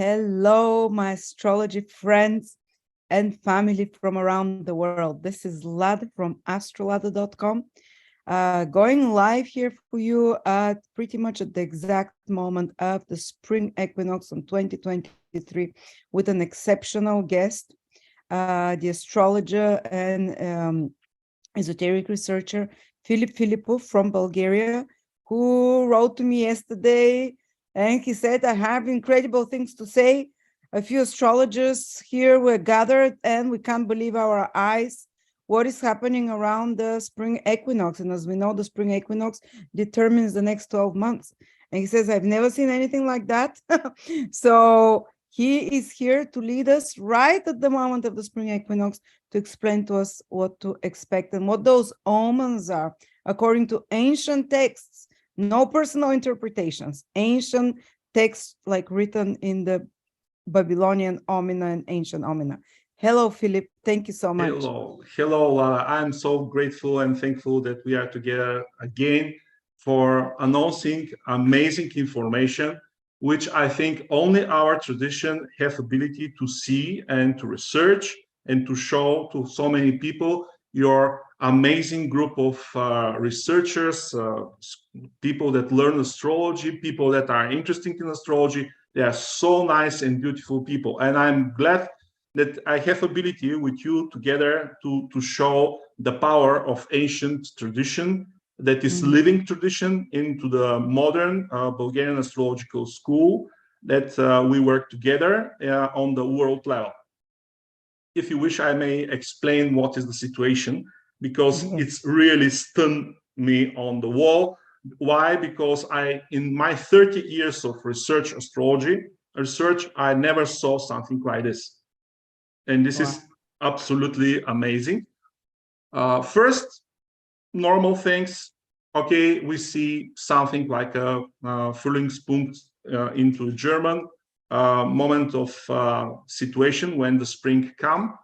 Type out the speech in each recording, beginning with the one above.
Hello, my astrology friends and family from around the world. This is Lada from AstroladaOfficial, going live here for you pretty much at the exact moment of the spring equinox on 2023 with an exceptional guest, the astrologer and esoteric researcher Filip Filipov from Bulgaria, who wrote to me yesterday. And he said, I have incredible things to say. A few astrologers here were gathered and we can't believe our eyes. What is happening around the spring equinox? And as we know, the spring equinox determines the next 12 months. And he says, I've never seen anything like that. So he is here to lead us right at the moment of the spring equinox to explain to us what to expect and what those omens are, according to ancient texts. No personal interpretations, ancient texts like written in the Babylonian Omena and ancient Omena. Hello, Philip. Thank you so much. Hello. I'm so grateful and thankful that we are together again for announcing amazing information, which I think only our tradition have ability to see and to research and to show to so many people. Your amazing group of researchers, people that learn astrology, people that are interested in astrology. They are so nice and beautiful people. And I'm glad that I have ability with you together to show the power of ancient tradition that is living tradition into the modern Bulgarian astrological school that we work together on the world level. If you wish, I may explain what is the situation, because it's really stunned me on the wall. Why? Because in my 30 years of research research, I never saw something like this. And this is absolutely amazing. First, normal things. Okay, we see something like a Frühlingspunkt into German, moment of situation when the spring come.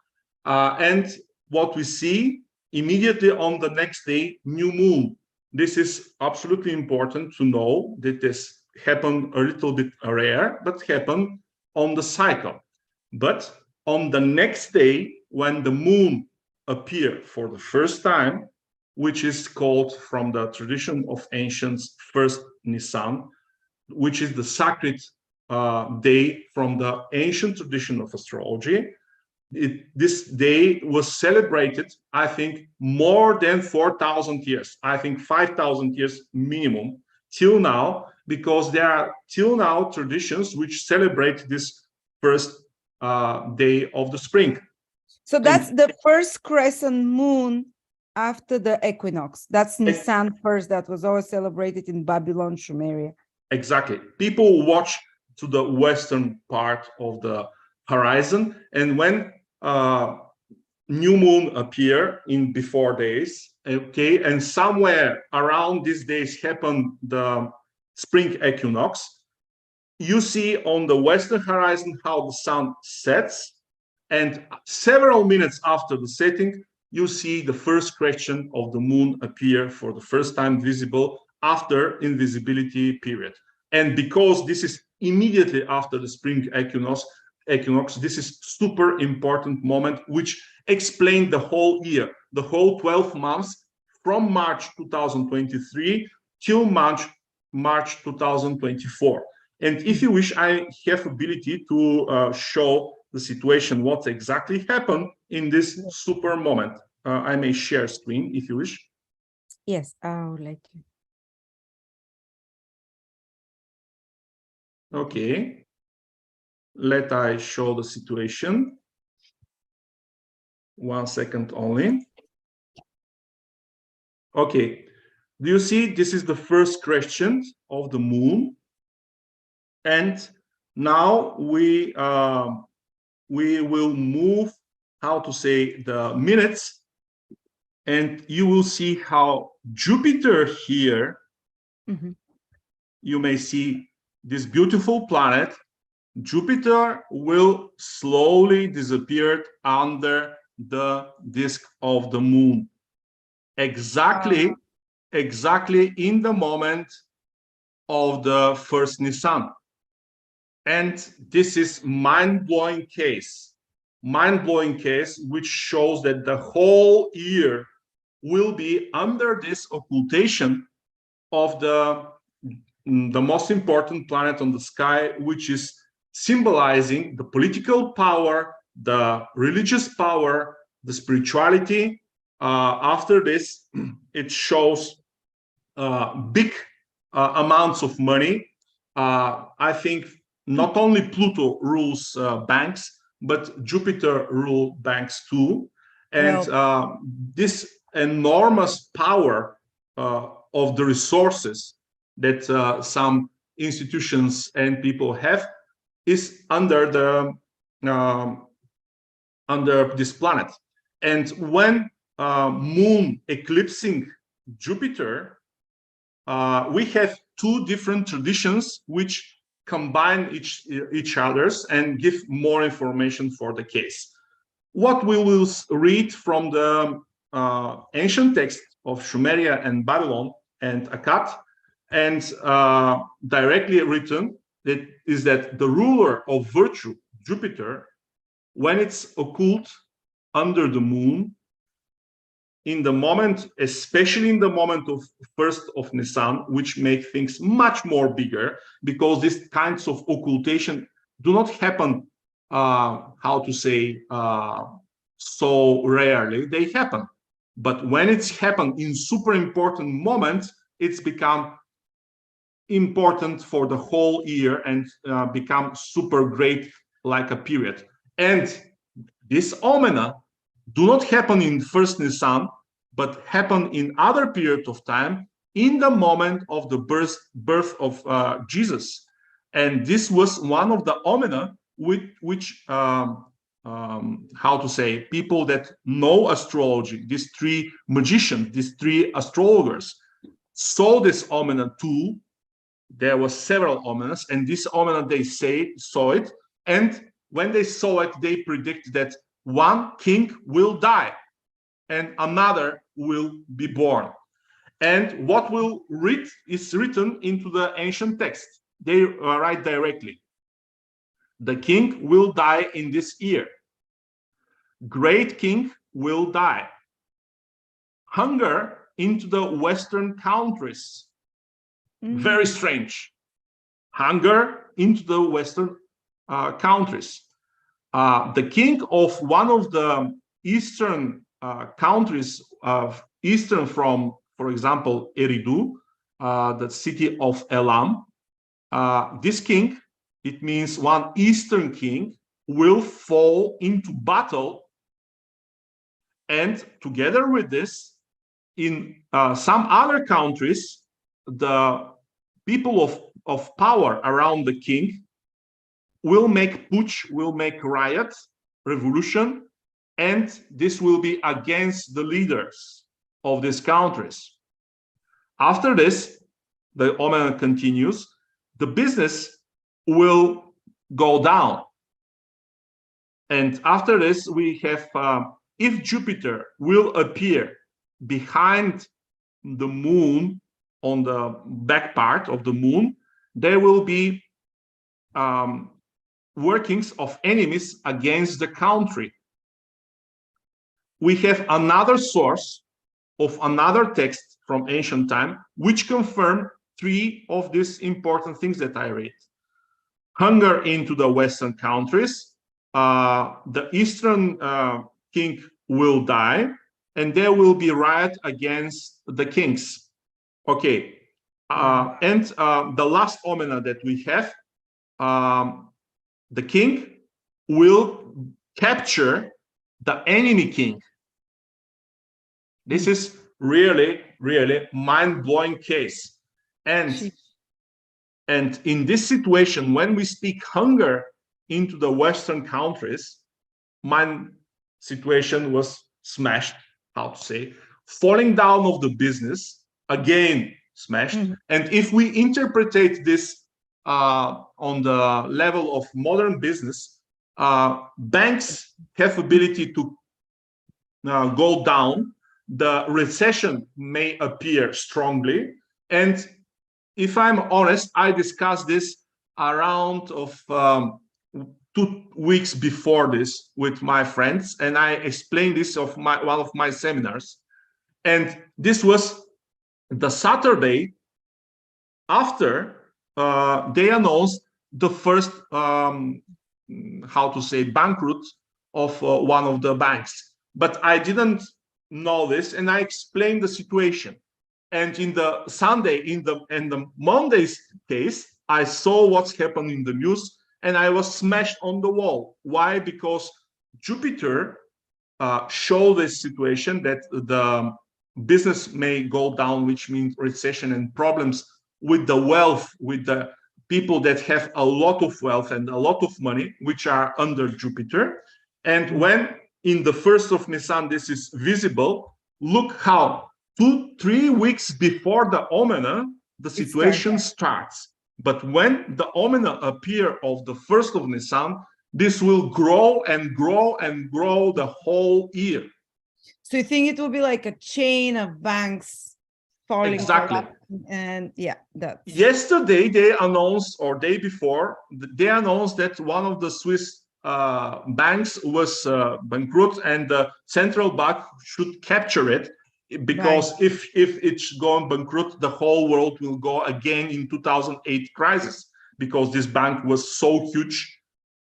And what we see immediately on the next day, new moon. This is absolutely important to know that this happened a little bit rare, but happened on the cycle. But on the next day, when the moon appear for the first time, which is called from the tradition of ancients, first Nisan, which is the sacred day from the ancient tradition of astrology. This day was celebrated, I think, more than 4,000 years. I think 5,000 years minimum till now, because there are till now traditions which celebrate this first day of the spring. So that's the first crescent moon after the equinox. That's Nisan first, that was always celebrated in Babylon, Sumeria. Exactly. People watch to the western part of the horizon, and when new moon appear in before days, okay, and somewhere around these days happen the spring equinox, you see on the western horizon how the sun sets, and several minutes after the setting, you see the first correction of the moon appear for the first time visible after invisibility period. And because this is immediately after the spring equinox, this is super important moment which explains the whole year, the whole 12 months from March 2023 till March 2024. And if you wish, I have ability to show the situation, what exactly happened in this super moment. I may share screen if you wish. Yes, I would like to. Okay, let I show the situation. 1 second only. Okay, do you see this is the first crescent of the moon, and now we will move, how to say, the minutes, and you will see how Jupiter here, you may see this beautiful planet. Jupiter will slowly disappear under the disk of the moon, exactly in the moment of the first Nisan. And this is mind-blowing case, which shows that the whole year will be under this occultation of the most important planet on the sky, which is symbolizing the political power, the religious power, the spirituality. After this, it shows big amounts of money. I think not only Pluto rules banks, but Jupiter rules banks too. And this enormous power of the resources that some institutions and people have is under the under this planet. And when Moon eclipsing Jupiter, we have two different traditions which combine each others and give more information for the case. What we will read from the ancient text of Sumeria and Babylon and Akkad, and directly written, that is that the ruler of virtue, Jupiter, when it's occult under the moon, in the moment, especially in the moment of 1st of Nisan, which make things much more bigger, because these kinds of occultation do not happen, how to say, so rarely. They happen. But when it's happened in super important moments, it's become important for the whole year and become super great like a period. And this omena do not happen in 1st Nisan, but happen in other period of time in the moment of the birth of Jesus. And this was one of the omena which how to say, people that know astrology, these three magicians, these three astrologers, saw this omena too. There were several omenas, and this omena they saw it, and when they saw it, they predict that one king will die and another will be born. And what will read is written into the ancient text. They write directly: the king will die in this year. Great king will die. Hunger into the Western countries. Very strange. Hunger into the Western countries. The king of one of the Eastern countries, Eastern from, for example, Eridu, the city of Elam, this king, it means one Eastern king, will fall into battle. And together with this, in some other countries, the people of power around the king will make putsch, will make riot, revolution, and this will be against the leaders of these countries. After this, the omen continues, the business will go down. And after this, we have, if Jupiter will appear behind the moon, on the back part of the moon, there will be workings of enemies against the country. We have another source of another text from ancient time, which confirm three of these important things that I read. Hunger into the Western countries, the Eastern king will die, and there will be riot against the kings. Okay, and the last omena that we have, the king will capture the enemy king. This is really, really mind-blowing case. And in this situation, when we speak hunger into the Western countries, my situation was smashed, how to say, falling down of the business, again smashed. And if we interpret this on the level of modern business, banks have ability to go down, the recession may appear strongly. And if I'm honest, I discussed this around of 2 weeks before this with my friends, and I explained this of one of my seminars. And this was the Saturday after they announced the first, how to say, bankrupt of one of the banks. But I didn't know this, and I explained the situation. And in the Sunday, in the Monday's case, I saw what's happened in the news, and I was smashed on the wall. Why? Because Jupiter showed this situation that the business may go down, which means recession and problems with the wealth, with the people that have a lot of wealth and a lot of money, which are under Jupiter. And when in the 1st of Nisan this is visible, look how 2-3 weeks before the Omena, the situation starts. But when the Omena appear of the 1st of Nisan, this will grow and grow and grow the whole year. So you think it will be like a chain of banks falling? Exactly. And yeah, that's... Yesterday they announced, or day before, they announced that one of the Swiss banks was bankrupt, and the central bank should capture it, because if it's gone bankrupt, the whole world will go again in 2008 crisis, because this bank was so huge,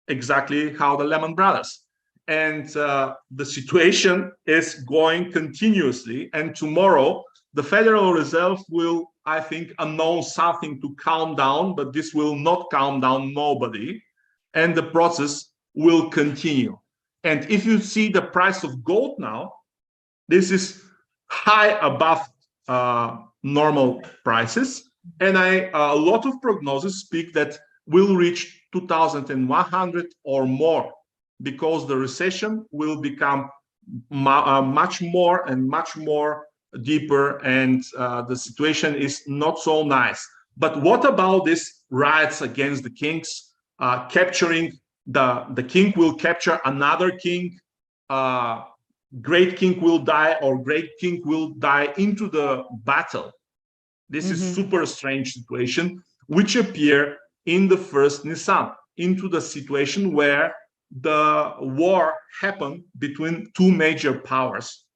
exactly how the Lehman Brothers. And the situation is going continuously. And tomorrow, the Federal Reserve will, I think, announce something to calm down, but this will not calm down nobody. And the process will continue. And if you see the price of gold now, this is high above normal prices. And a lot of prognosis speak that will reach 2,100 or more, because the recession will become much more and much more deeper, and the situation is not so nice. But what about this riots against the kings, capturing the king will capture another king, great king will die, or great king will die into the battle. This is super strange situation, which appear in the 1st Nisan, into the situation where the war happened between two major powers.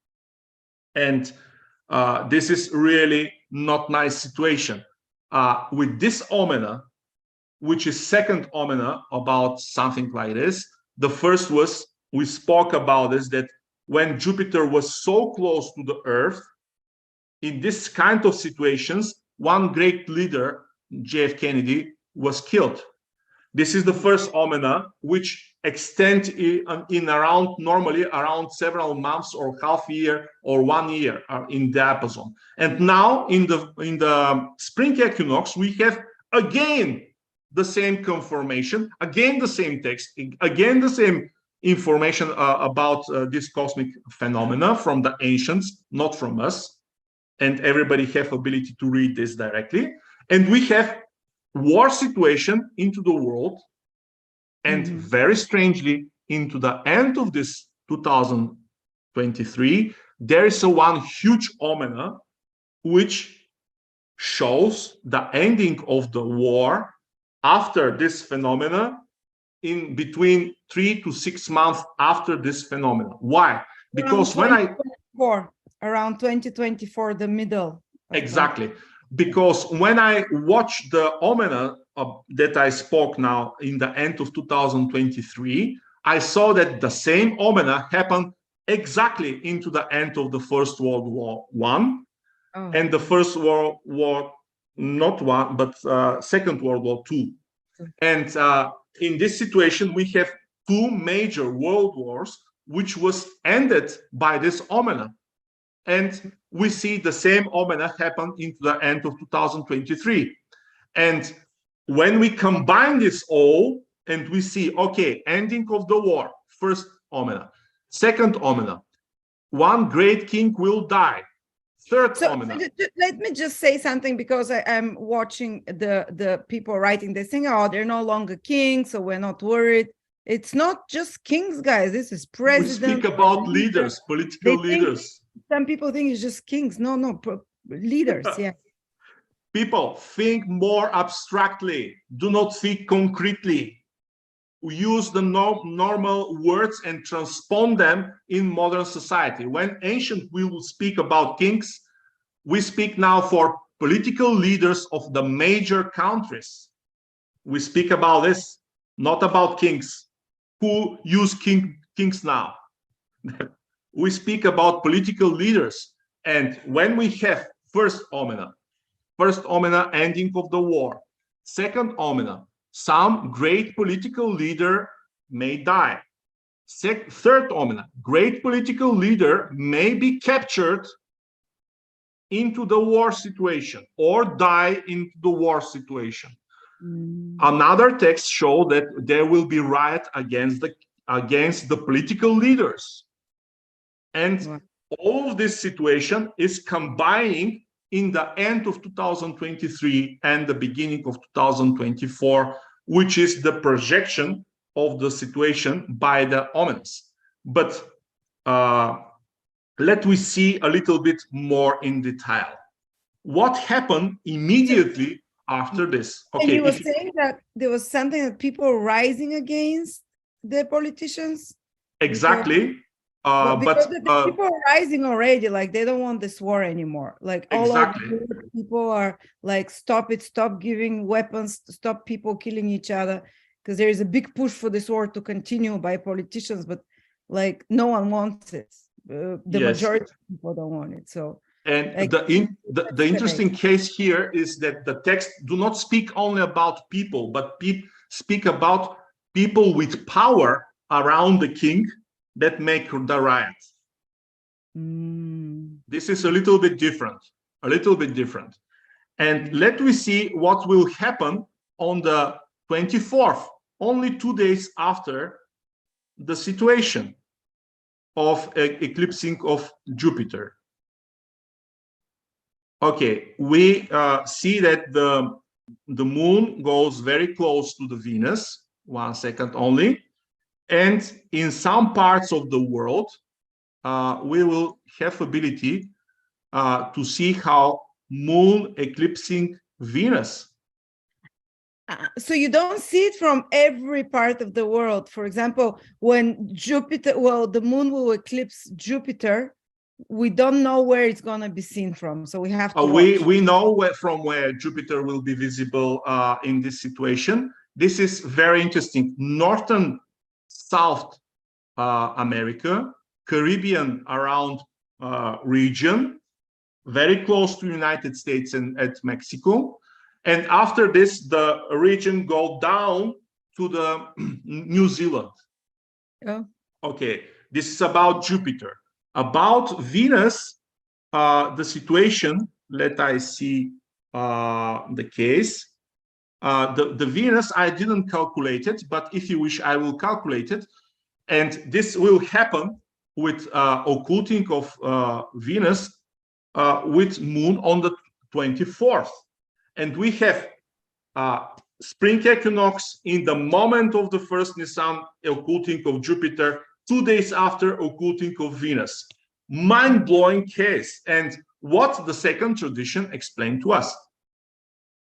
And this is really not nice situation. With this Omena, which is second Omena about something like this, the first was, we spoke about this, that when Jupiter was so close to the Earth, in this kind of situations, one great leader, J.F. Kennedy, was killed. This is the first Omena, which extend in around, normally around several months or half year or 1 year in diapason. And now in the spring equinox, we have again the same confirmation, again the same text, again the same information about this cosmic phenomena from the ancients, not from us. And everybody have ability to read this directly. And we have war situation into the world, and very strangely, into the end of this 2023, there is one huge Omena which shows the ending of the war after this phenomena, in between 3 to 6 months after this phenomena. Why? Because around 2024, the middle. Exactly. Because when I watch the Omena that I spoke now in the end of 2023, I saw that the same Omena happened exactly into the end of the First World War I, and the First World War, not one, but Second World War II. And in this situation, we have two major world wars, which was ended by this Omena. And we see the same Omena happen into the end of 2023. And when we combine this all, and we see, okay, ending of the war, first Omena, second Omena, one great king will die, third Omena. Let me just say something, because I'm watching the people writing this thing, oh, they're no longer kings, so we're not worried. It's not just kings, guys. This is president. We speak about leaders, political leaders. Some people think it's just kings. No, leaders, yeah. People, think more abstractly. Do not think concretely. Use the normal words and transpond them in modern society. When ancient we will speak about kings, we speak now for political leaders of the major countries. We speak about this, not about kings. Who use kings now? We speak about political leaders. And when we have first omena, ending of the war. Second omena, some great political leader may die. Third omena, great political leader may be captured into the war situation or die into the war situation. Another text show that there will be riot against the political leaders. And all of this situation is combining in the end of 2023 and the beginning of 2024, which is the projection of the situation by the omens. But let me see a little bit more in detail. What happened immediately after this? Okay, and you were saying that there was something that people were rising against the politicians? Exactly. Because the people are rising already, like they don't want this war anymore. Like all of people are like, stop it, stop giving weapons, stop people killing each other, because there is a big push for this war to continue by politicians, but like no one wants it. The majority of people don't want it. So, and like, the interesting case here is that the text do not speak only about people, but speak about people with power around the king that make the riot. This is a little bit different, And let me see what will happen on the 24th, only 2 days after the situation of eclipsing of Jupiter. Okay, we see that the moon goes very close to the Venus, 1 second only. And in some parts of the world, we will have ability to see how moon eclipsing Venus. So you don't see it from every part of the world. For example, when Jupiter, the moon will eclipse Jupiter, we don't know where it's going to be seen from. So we have to watch. We know from where Jupiter will be visible in this situation. This is very interesting. Northern South America, Caribbean around region, very close to United States and at Mexico. And after this, the region go down to the New Zealand. Yeah. Okay, this is about Jupiter. About Venus, the situation, let I see the case. The Venus, I didn't calculate it, but if you wish, I will calculate it. And this will happen with occulting of Venus with moon on the 24th. And we have spring equinox in the moment of the first Nisan occulting of Jupiter, 2 days after occulting of Venus. Mind-blowing case. And what the second tradition explained to us.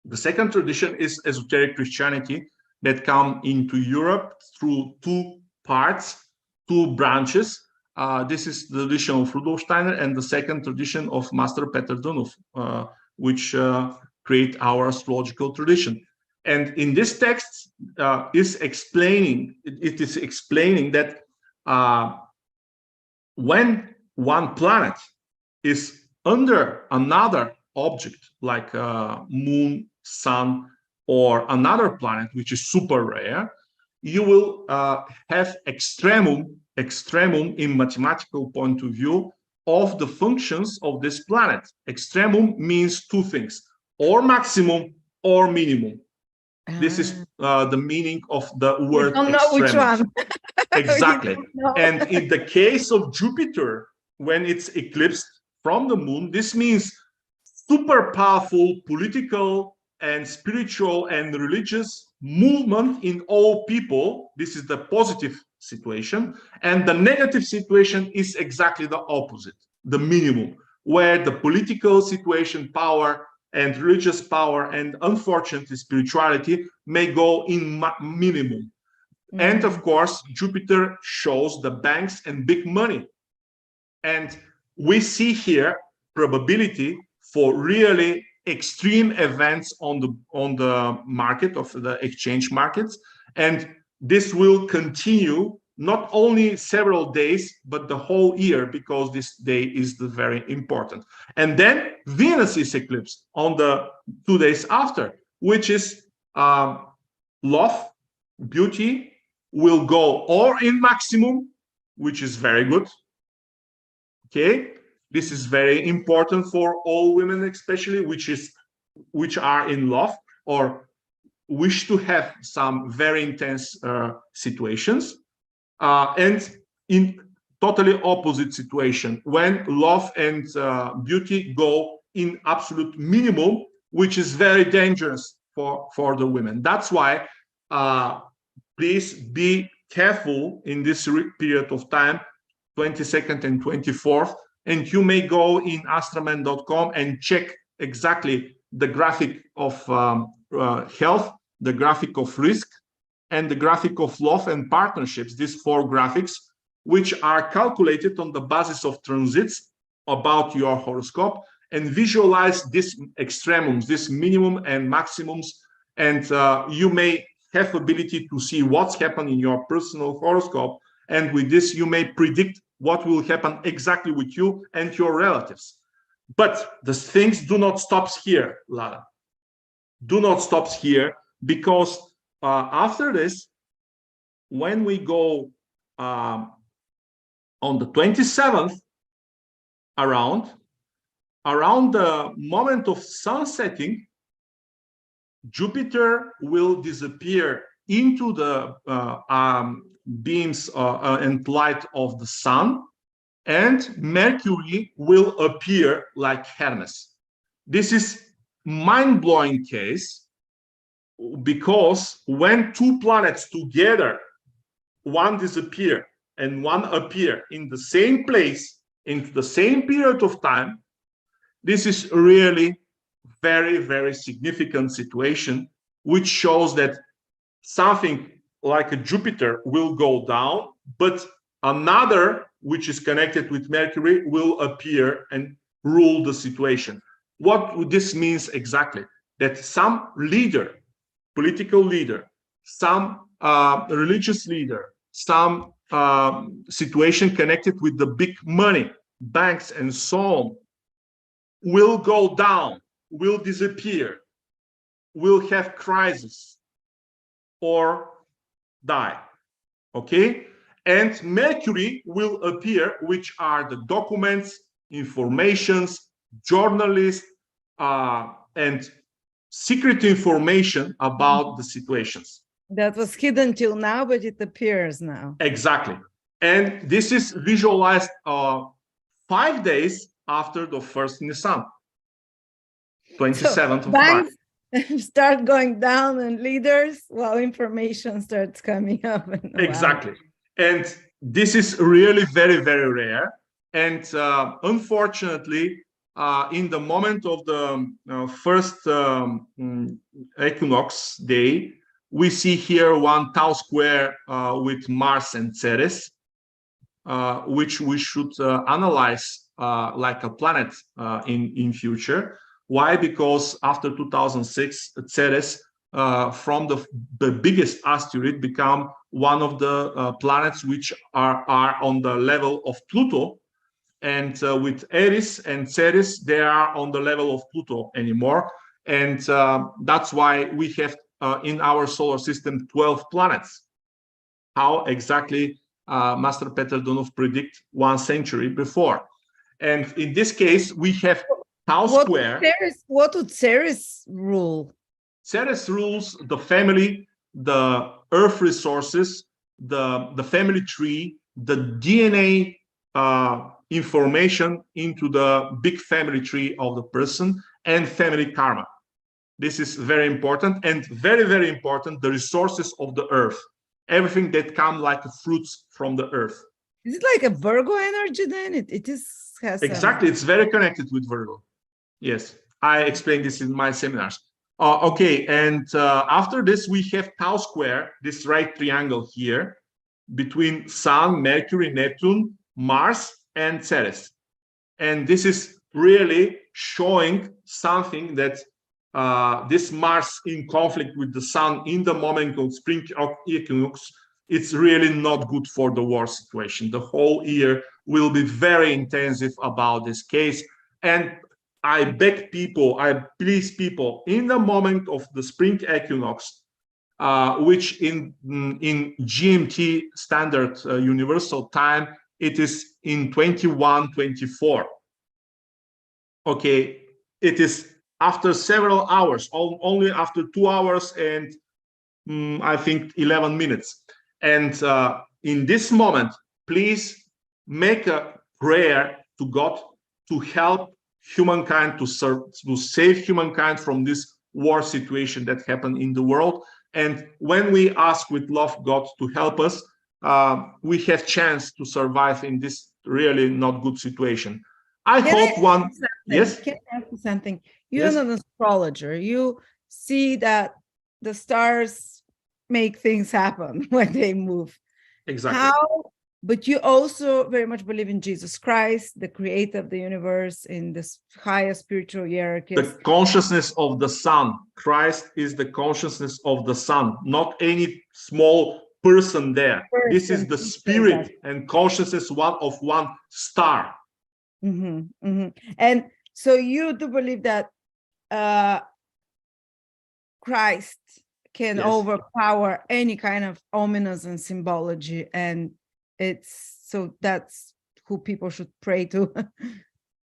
The second tradition is esoteric Christianity that come into Europe through two parts, two branches. This is the tradition of Rudolf Steiner and the second tradition of Master Peter Dunhoff, which create our astrological tradition. And in this text it is explaining that when one planet is under another object like moon, sun, or another planet which is super rare, you will have extremum in mathematical point of view of the functions of this planet. Extremum means two things, or maximum or minimum. This is the meaning of the word extremum. Know which one. Exactly. And in the case of Jupiter, when it's eclipsed from the moon, this means super powerful political and spiritual and religious movement in all people. This is the positive situation. And the negative situation is exactly the opposite, the minimum, where the political situation power and religious power and unfortunately spirituality may go in minimum. And of course, Jupiter shows the banks and big money. And we see here probability for really extreme events on the market of the exchange markets. And this will continue not only several days, but the whole year, because this day is very important. And then Venus is eclipsed on the 2 days after, which is love, beauty will go or in maximum, which is very good. Okay, this is very important for all women, especially which are in love or wish to have some very intense situations, and in totally opposite situation when love and beauty go in absolute minimum, which is very dangerous for the women. That's why please be careful in this period of time, 22nd and 24th, and you may go in astroman.com and check exactly the graphic of health, the graphic of risk, and the graphic of love and partnerships, these 4 graphics, which are calculated on the basis of transits about your horoscope, and visualize these extremums, these minimum and maximums, and you may have ability to see what's happening in your personal horoscope, and with this you may predict what will happen exactly with you and your relatives. But the things do not stop here, Lada. Do not stop here, because after this, when we go on the 27th, around the moment of sun setting, Jupiter will disappear into the beams and light of the sun, and Mercury will appear like Hermes. This is mind-blowing case, because when 2 planets together, one disappear and one appear in the same place, into the same period of time, this is really very, very significant situation, which shows that something like a Jupiter will go down, but another, which is connected with Mercury, will appear and rule the situation. What this means exactly? That some leader, political leader, some religious leader, some situation connected with the big money, banks and so on, will go down, will disappear, will have crisis or die. Okay? And Mercury will appear, which are the documents, informations, journalists, and secret information about the situations. That was hidden till now, but it appears now. Exactly. And this is visualized 5 days after the first in the sun, 27th of March. Start going down, and leaders, well, information starts coming up. Exactly. And this is really very, very rare. And unfortunately, in the moment of the first equinox day, we see here one tau square with Mars and Ceres, which we should analyze like a planet in future. Why? Because after 2006, Ceres, from the biggest asteroid, become one of the planets which are on the level of Pluto. And with Eris and Ceres, they are on the level of Pluto anymore. And that's why we have in our solar system 12 planets. How exactly Master Peter Donov predict 1 century before. And in this case, we have tau square. What would Ceres rule? Ceres rules the family, the earth resources, the family tree, the DNA information into the big family tree of the person, and family karma. This is very important, and very, very important, the resources of the earth. Everything that come like fruits from the earth. Is it like a Virgo energy then? It is has exactly. It's very connected with Virgo. Yes. I explain this in my seminars. Okay, and after this, we have tau square, this right triangle here, between Sun, Mercury, Neptune, Mars, and Ceres. And this is really showing something that this Mars in conflict with the Sun in the moment of spring equinox, it's really not good for the war situation. The whole year will be very intensive about this case. And I beg people, I please people, in the moment of the spring equinox, which in GMT standard universal time, it is in 21:24. Okay, it is after several hours, only after 2 hours and I think 11 minutes. And in this moment, please make a prayer to God to help humankind, to save humankind from this war situation that happened in the world. And when we ask with love God to help us, we have chance to survive in this really not good situation. I hope one. Yes. Can I ask you something? You're Yes. an astrologer. You see that the stars make things happen when they move. Exactly. How? But you also very much believe in Jesus Christ, the creator of the universe, in this higher spiritual hierarchy. The consciousness of the sun. Christ is the consciousness of the sun, not any small person there. This is the spirit and consciousness one star. And so you do believe that Christ can overpower any kind of ominous and symbology, and that's who people should pray to.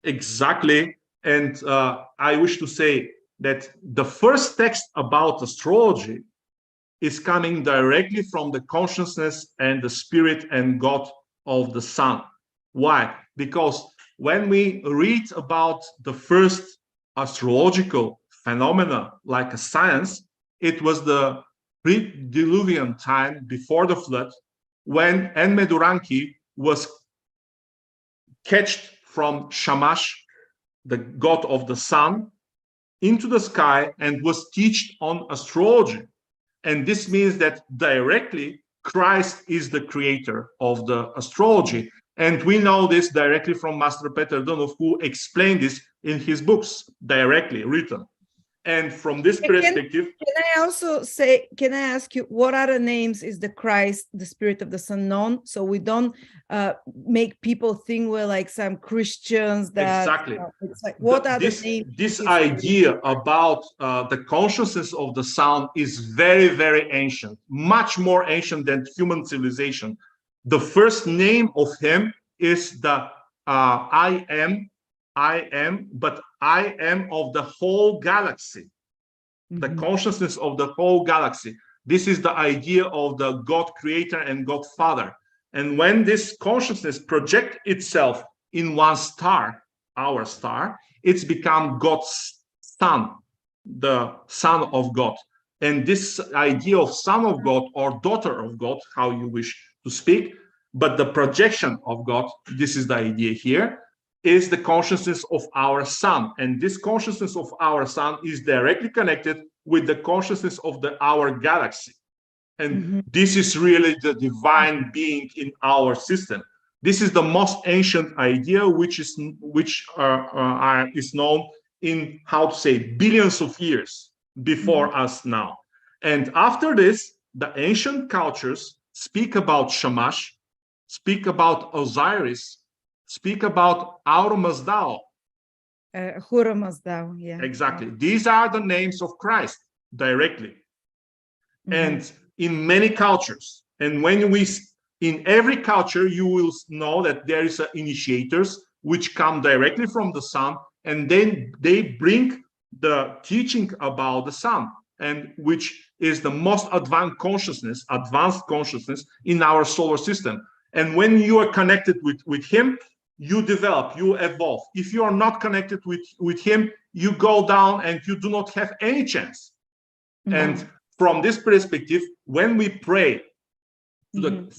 Exactly. And I wish to say that the first text about astrology is coming directly from the consciousness and the spirit and God of the sun. Why? Because when we read about the first astrological phenomena like a science, it was the pre-diluvian time before the flood, when Enmeduranki was catched from Shamash, the god of the sun, into the sky and was taught on astrology. And this means that directly Christ is the creator of the astrology. And we know this directly from Master Peter Donov, who explained this in his books, directly written. And from this perspective, can I ask you, what other names is the Christ, the spirit of the sun, known? So we don't make people think we're like some Christians that exactly. It's like, what are the names? This idea about the consciousness of the sun is very, very ancient, much more ancient than human civilization. The first name of him is the I am, but I am of the whole galaxy, the consciousness of the whole galaxy. This is the idea of the God creator and God father. And when this consciousness projects itself in one star, our star, it's become God's son, the son of God. And this idea of son of God or daughter of God, how you wish to speak, but the projection of God, this is the idea here, is the consciousness of our sun. And this consciousness of our sun is directly connected with the consciousness of our galaxy. And this is really the divine being in our system. This is the most ancient idea, which is known in, how to say, billions of years before us now. And after this, the ancient cultures speak about Shamash, speak about Osiris, speak about Ahura Mazda, yeah. Exactly. These are the names of Christ directly. And in many cultures, and when in every culture, you will know that there is initiators which come directly from the sun, and then they bring the teaching about the sun, and which is the most advanced consciousness in our solar system. And when you are connected with him, you develop, you evolve. If you are not connected with him, you go down and you do not have any chance. And from this perspective, when we pray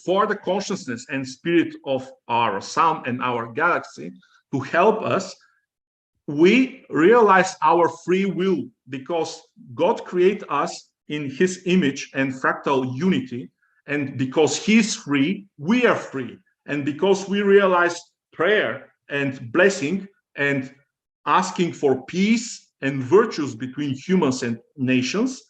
for the consciousness and spirit of our sun and our galaxy to help us, we realize our free will, because God created us in his image and fractal unity. And because he's free, we are free. And because we realize prayer and blessing and asking for peace and virtues between humans and nations,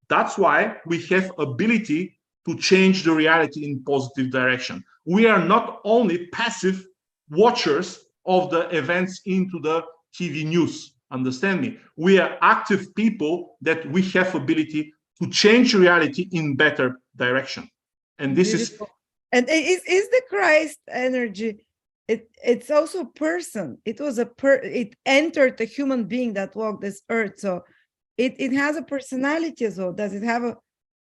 that's why we have ability to change the reality in positive direction. We are not only passive watchers of the events into the TV news. Understand me? We are active people that we have ability to change reality in better direction. And this Beautiful. And is the Christ energy, it's also person. It was it entered the human being that walked this earth. So it has a personality as well. Does it have a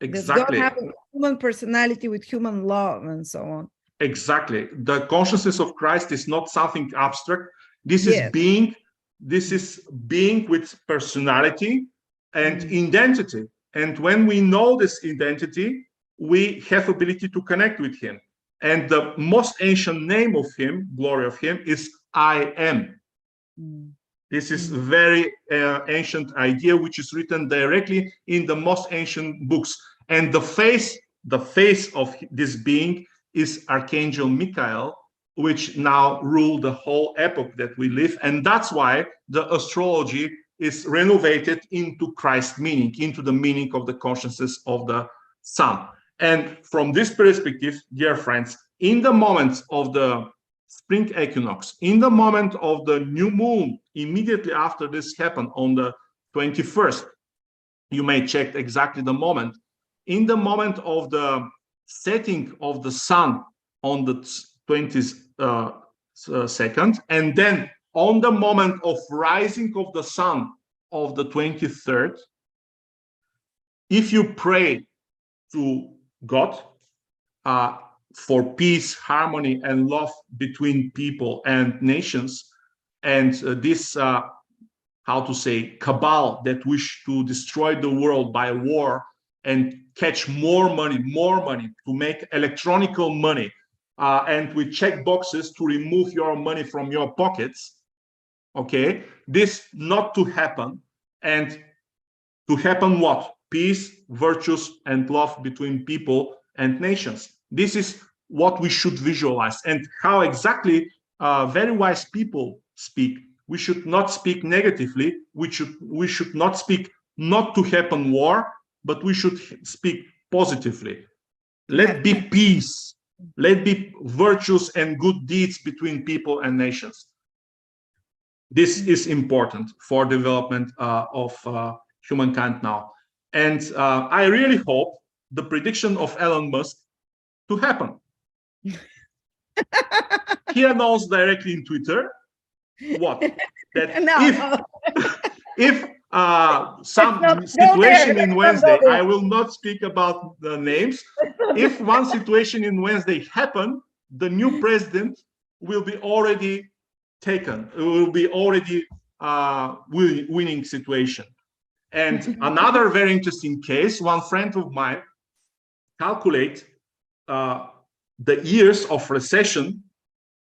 exactly. Does God have a human personality with human love and so on? Exactly. The consciousness of Christ is not something abstract. This Yes. is being with personality and identity. And when we know this identity, we have ability to connect with him. And the most ancient name of him, glory of him, is I am. This is a very ancient idea, which is written directly in the most ancient books. And the face of this being is Archangel Michael, which now rule the whole epoch that we live. And that's why the astrology is renovated into Christ meaning, into the meaning of the consciousness of the sun. And from this perspective, dear friends, in the moment of the spring equinox, in the moment of the new moon, immediately after this happened on the 21st, you may check exactly the moment, in the moment of the setting of the sun on the 22nd, and then on the moment of rising of the sun of the 23rd, if you pray to God for peace, harmony, and love between people and nations, and this, how to say, cabal that wish to destroy the world by war and catch more money to make electronical money, and with check boxes to remove your money from your pockets. Okay, this not to happen, and to happen what? Peace, virtues, and love between people and nations. This is what we should visualize, and how exactly very wise people speak. We should not speak negatively. We should not speak not to happen war, but we should speak positively. Let be peace. Let be virtues and good deeds between people and nations. This is important for development of humankind now. And I really hope the prediction of Elon Musk to happen. He announced directly in Twitter what? That if some situation in Wednesday, I will not speak about the names. If one situation in Wednesday happen, the new president will be already taken. It will be already winning situation. And another very interesting case, one friend of mine calculate the years of recession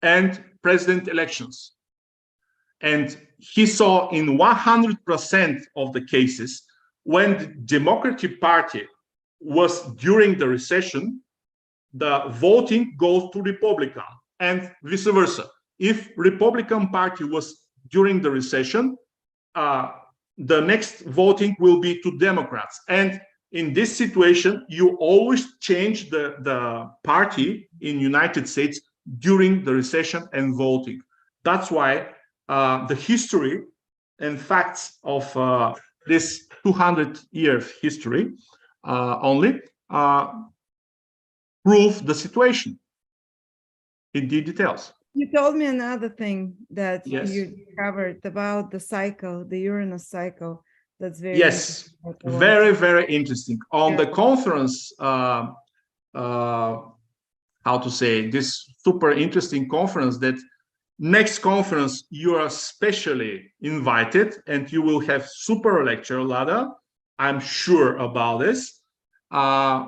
and president elections. And he saw in 100% of the cases, when the Democratic Party was during the recession, the voting goes to Republican, and vice versa. If Republican Party was during the recession, the next voting will be to Democrats. And in this situation, you always change the party in United States during the recession and voting. That's why the history and facts of this 200-year history only prove the situation in the details. You told me another thing that yes. you covered about the cycle, the Uranus cycle. That's very yes, very, very interesting. On the conference, how to say, this super interesting conference, that next conference you are specially invited, and you will have super lecture, Lada. I'm sure about this.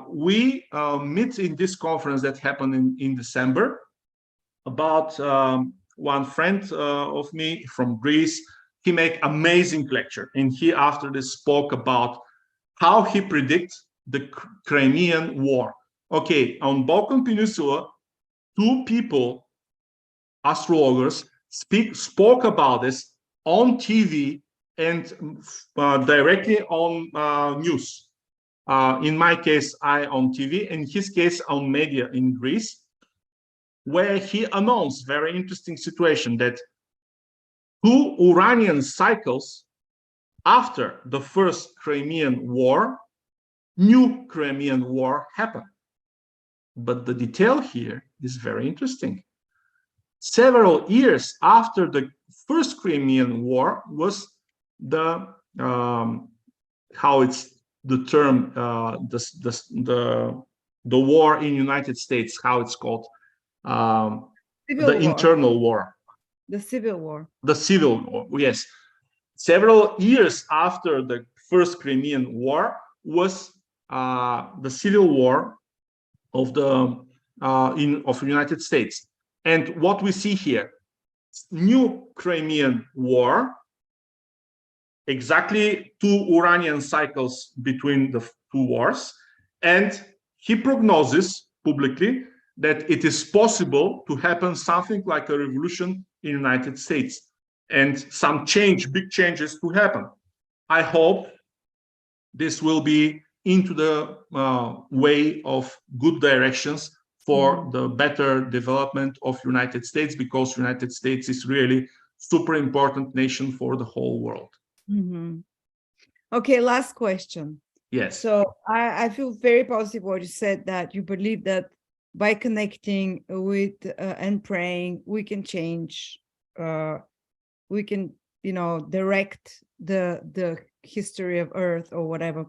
We meet in this conference that happened in December. About one friend of me from Greece he made amazing lecture, and he after this spoke about how he predicts the Crimean War. Okay, on Balkan Peninsula, two people, astrologers, spoke about this on TV and directly on news. In my case, I on TV, in his case, on media in Greece, where he announced very interesting situation that two Uranian cycles after the first Crimean War, new Crimean War happened. But the detail here is very interesting. Several years after the first Crimean War was the how it's the term the war in United States, how it's called, the internal war, the civil war. The civil war, yes. Several years after the first Crimean War was the civil war of the United States. And what we see here, new Crimean War, exactly two Uranian cycles between the two wars, and he prognoses publicly that it is possible to happen something like a revolution in the United States and some change, big changes to happen. I hope this will be into the way of good directions for the better development of United States, because United States is really super important nation for the whole world. Okay, last question. Yes. So I feel very positive what you said, that you believe that by connecting with and praying, we can change, we can, direct the history of Earth or whatever.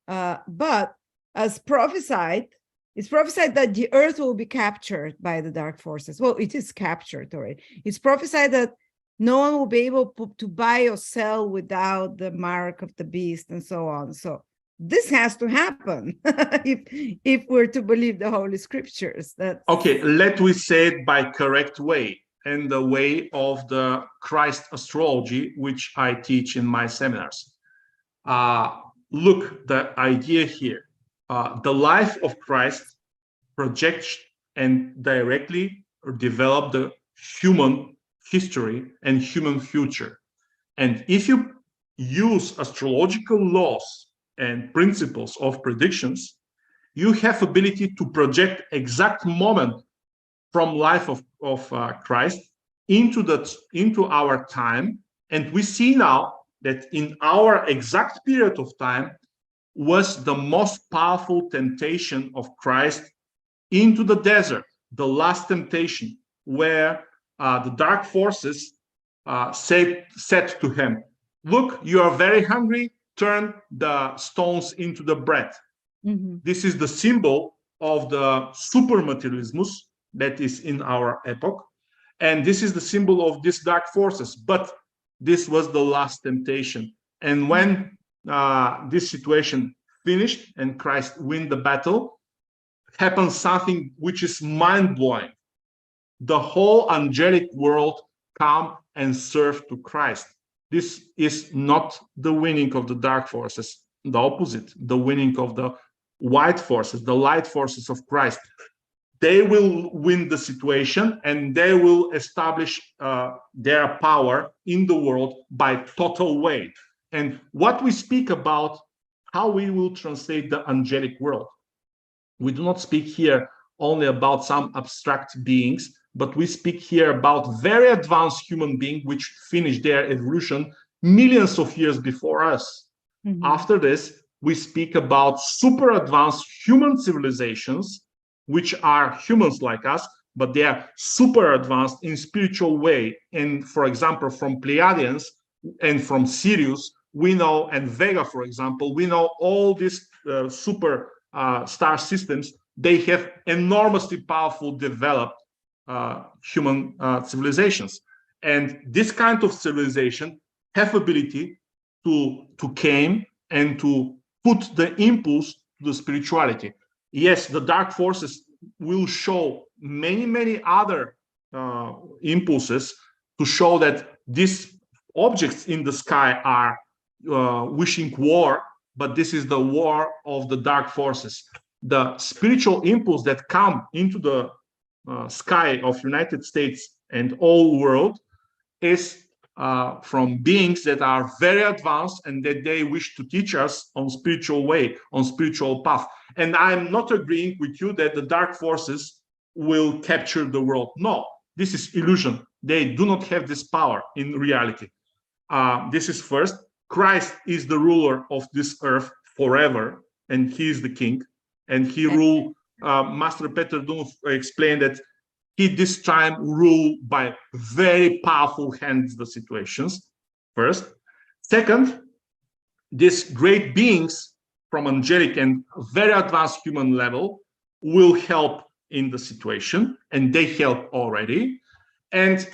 But as prophesied, it's prophesied that the Earth will be captured by the dark forces. Well, it is captured already. It's prophesied that no one will be able to buy or sell without the mark of the beast and so on. So this has to happen if we're to believe the Holy Scriptures. Okay, let we say it by correct way, and the way of the Christ astrology, which I teach in my seminars. Look, the idea here, the life of Christ projects and directly develop the human history and human future. And if you use astrological laws and principles of predictions, you have ability to project exact moment from life of Christ into our time. And we see now that in our exact period of time was the most powerful temptation of Christ into the desert, the last temptation, where the dark forces said to him, look, you are very hungry, turn the stones into the bread. This is the symbol of the supermaterialismus that is in our epoch. And this is the symbol of these dark forces. But this was the last temptation. And when this situation finished and Christ win the battle, happened something which is mind-blowing. The whole angelic world come and serve to Christ. This is not the winning of the dark forces, the opposite, the winning of the white forces, the light forces of Christ. They will win the situation and they will establish their power in the world by total way. And what we speak about, how we will translate the angelic world. We do not speak here only about some abstract beings, but we speak here about very advanced human beings which finished their evolution millions of years before us. After this, we speak about super advanced human civilizations, which are humans like us, but they are super advanced in spiritual way. And for example, from Pleiadians and from Sirius, we know, and Vega, for example, we know all these super star systems, they have enormously powerful developed human civilizations. And this kind of civilization have ability to came and to put the impulse to the spirituality. Yes, the dark forces will show many other impulses to show that this objects in the sky are wishing war, but this is the war of the dark forces. The spiritual impulse that come into the sky of United States and all world is from beings that are very advanced and that they wish to teach us on spiritual way, on spiritual path. And I'm not agreeing with you that the dark forces will capture the world. No, this is illusion. They do not have this power in reality. This is first. Christ is the ruler of this earth forever, and he is the king. And he rule. Master Peter Dunov explained that he this time rule by very powerful hands the situations. First. Second, these great beings from angelic and very advanced human level will help in the situation, and they help already. And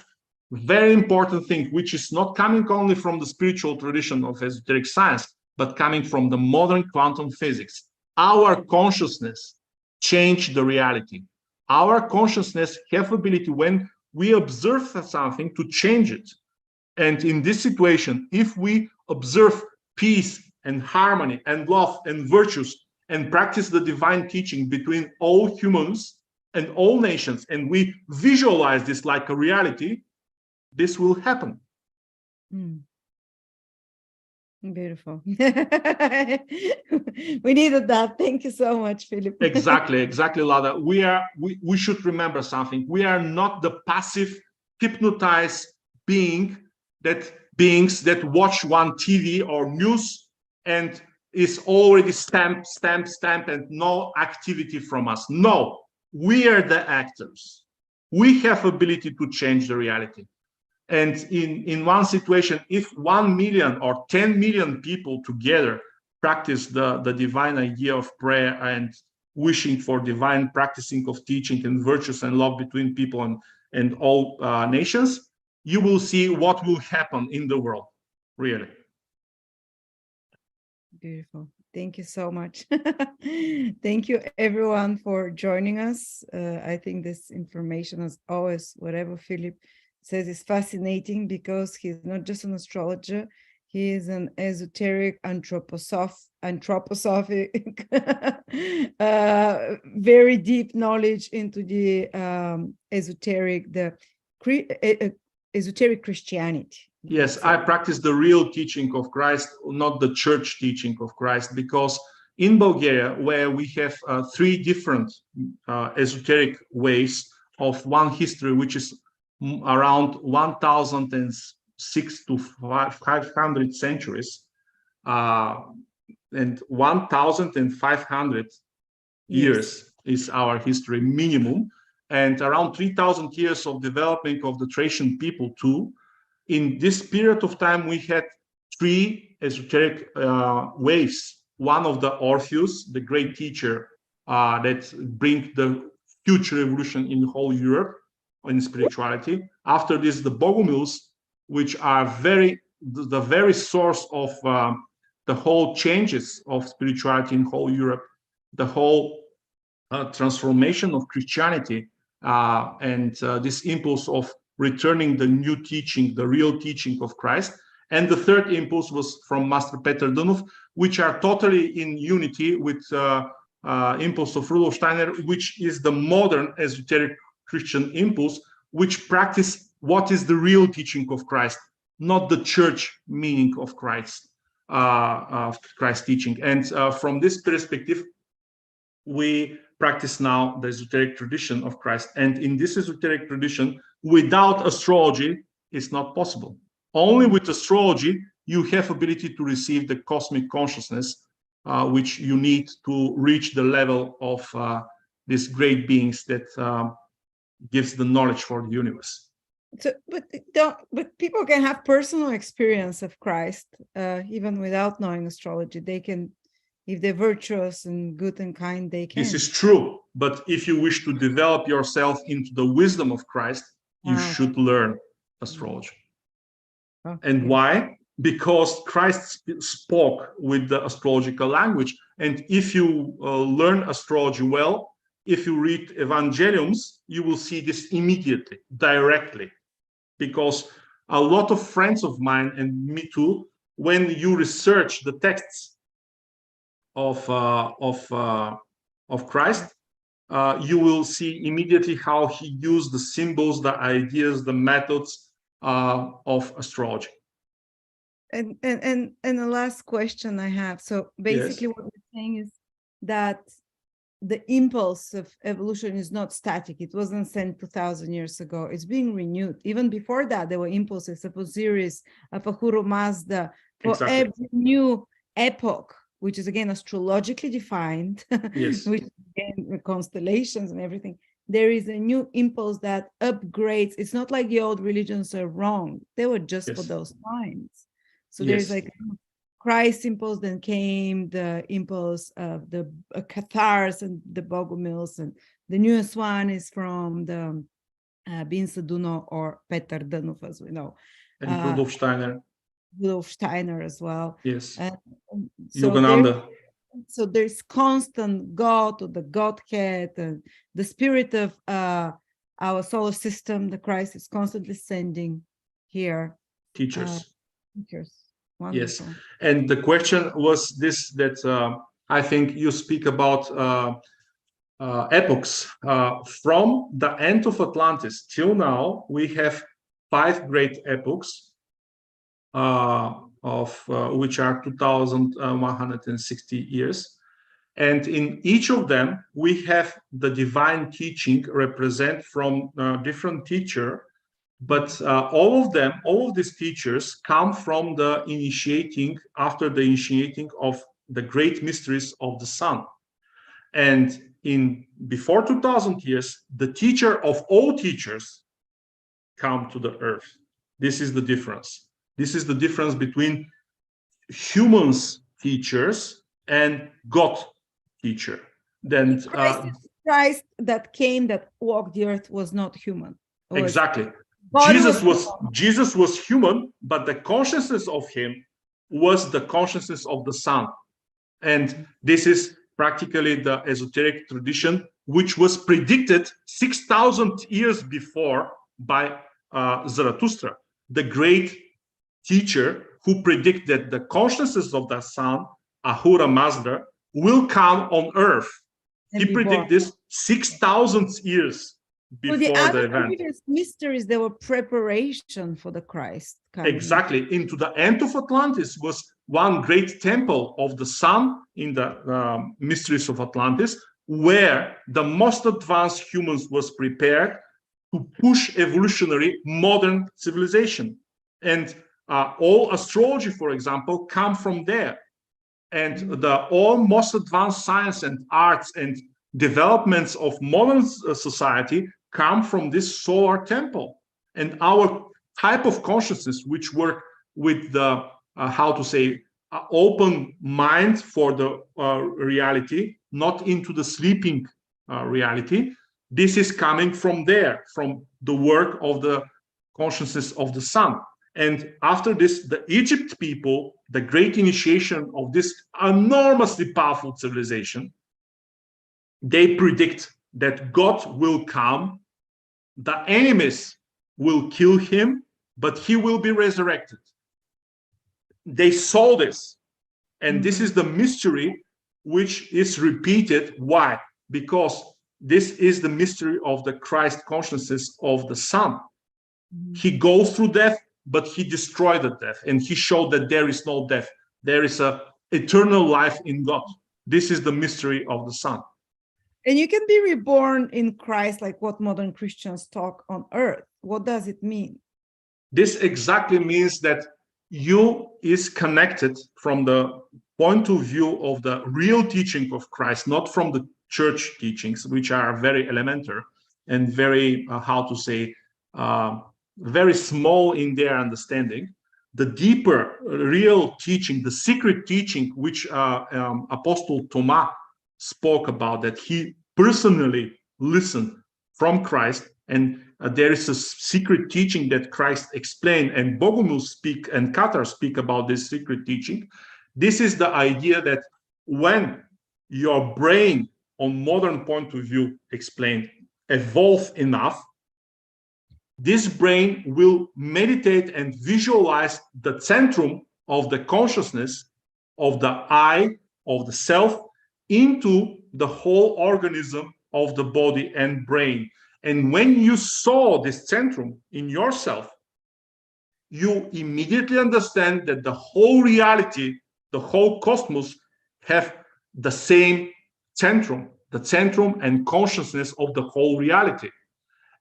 very important thing, which is not coming only from the spiritual tradition of esoteric science, but coming from the modern quantum physics. Our consciousness changed the reality. Our consciousness have ability when we observe something to change it. And in this situation, if we observe peace and harmony and love and virtues and practice the divine teaching between all humans and all nations, and we visualize this like a reality, this will happen. Beautiful. We needed that. Thank you so much, Philip. Exactly, Lada. We should remember something. We are not the passive, hypnotized beings that watch one TV or news and is already stamped, and no activity from us. No, we are the actors. We have ability to change the reality. And in one situation, if 1 million or 10 million people together practice the divine idea of prayer and wishing for divine practicing of teaching and virtues and love between people and all nations, you will see what will happen in the world, really. Beautiful. Thank you so much. Thank you, everyone, for joining us. I think this information, as always, whatever Philip says, is fascinating because he's not just an astrologer, he is an esoteric anthroposophic, very deep knowledge into the esoteric, esoteric Christianity. Yes, I practice the real teaching of Christ, not the church teaching of Christ, because in Bulgaria, where we have 3 different esoteric ways of one history, which is around 1006 to 500 centuries, and 1500 years is our history minimum, and around 3000 years of development of the Thracian people too. In this period of time, we had 3 esoteric waves. One of the Orpheus, the great teacher that bring the huge revolution in the whole Europe in spirituality. After this, the Bogomils, which are the very source of the whole changes of spirituality in whole Europe, the whole transformation of Christianity, and this impulse of returning the new teaching, the real teaching of Christ. And the third impulse was from Master Peter Dunov, which are totally in unity with impulse of Rudolf Steiner, which is the modern esoteric Christian impulse, which practice what is the real teaching of Christ, not the church meaning of Christ teaching. And from this perspective, we practice now the esoteric tradition of Christ. And in this esoteric tradition, without astrology, it's not possible. Only with astrology, you have ability to receive the cosmic consciousness, which you need to reach the level of these great beings that gives the knowledge for the universe. So, but people can have personal experience of Christ, even without knowing astrology. They can, if they're virtuous and good and kind, they can. This is true. But if you wish to develop yourself into the wisdom of Christ, you should learn astrology. Okay. And why? Because Christ spoke with the astrological language. And if you learn astrology well, if you read Evangeliums, you will see this immediately, directly. Because a lot of friends of mine, and me too, when you research the texts of Christ, you will see immediately how he used the symbols, the ideas, the methods of astrology. And the last question I have. So basically, Yes. what we're saying is that the impulse of evolution is not static. It wasn't sent 2,000 years ago. It's being renewed. Even before that, there were impulses of Osiris, of Ahura Mazda, for Exactly. every new epoch, which is again astrologically defined, Yes. which again constellations and everything. There is a new impulse that upgrades. It's not like the old religions are wrong. They were just for Yes. those times. So Yes. there's like Christ impulse, then came the impulse of the Cathars and the Bogomils, and the newest one is from the Binsa Duno or Petar Danuf, as we know. And Rudolf Steiner. Rudolf Steiner as well. Yes. So Yogananda. So there's constant God or the Godhead and the spirit of our solar system. The Christ is constantly sending here Teachers. teachers. Yes. Wonderful. And the question was this, that I think you speak about epochs. From the end of Atlantis till now, we have 5 great epochs, which are 2,160 years. And in each of them, we have the divine teaching represent from different teacher. But all of these teachers come from the initiating, after the initiating of the great mysteries of the sun. And before 2,000 years, the teacher of all teachers come to the earth. This is the difference. This is the difference between humans teachers and God teacher. Then Christ that came, that walked the earth, was not human. Exactly. Jesus was human, but the consciousness of him was the consciousness of the sun. And this is practically the esoteric tradition, which was predicted 6,000 years before by Zarathustra, the great teacher who predicted the consciousness of the sun, Ahura Mazda, will come on earth. He predicted this 6,000 years before the event. Mysteries, there were preparation for the Christ coming. Exactly. Into the end of Atlantis was one great temple of the sun in the mysteries of Atlantis, where the most advanced humans was prepared to push evolutionary modern civilization. And all astrology, for example, come from there. And the all most advanced science and arts and developments of modern society come from this solar temple. And our type of consciousness, which work with the open mind for the reality, not into the sleeping reality, this is coming from there, from the work of the consciousness of the sun. And after this, the Egypt people, the great initiation of this enormously powerful civilization, they predict that God will come, the enemies will kill him, but he will be resurrected. They saw this. And this is the mystery which is repeated. Why? Because this is the mystery of the Christ consciousness of the sun. He goes through death, but he destroyed the death, and he showed that there is no death. There is an eternal life in God. This is the mystery of the sun. And you can be reborn in Christ, like what modern Christians talk on earth. What does it mean? This exactly means that you is connected from the point of view of the real teaching of Christ, not from the church teachings, which are very elementary and very, very small in their understanding. The deeper real teaching, the secret teaching, which Apostle Thomas spoke about, that he personally listened from Christ, and there is a secret teaching that Christ explained, and Bogomil speak and Cathar speak about this secret teaching. This is the idea that when your brain, on modern point of view explained, evolve enough, this brain will meditate and visualize the centrum of the consciousness of the I, of the self, into the whole organism of the body and brain. And when you saw this centrum in yourself, you immediately understand that the whole reality, the whole cosmos, have the same centrum, the centrum and consciousness of the whole reality. So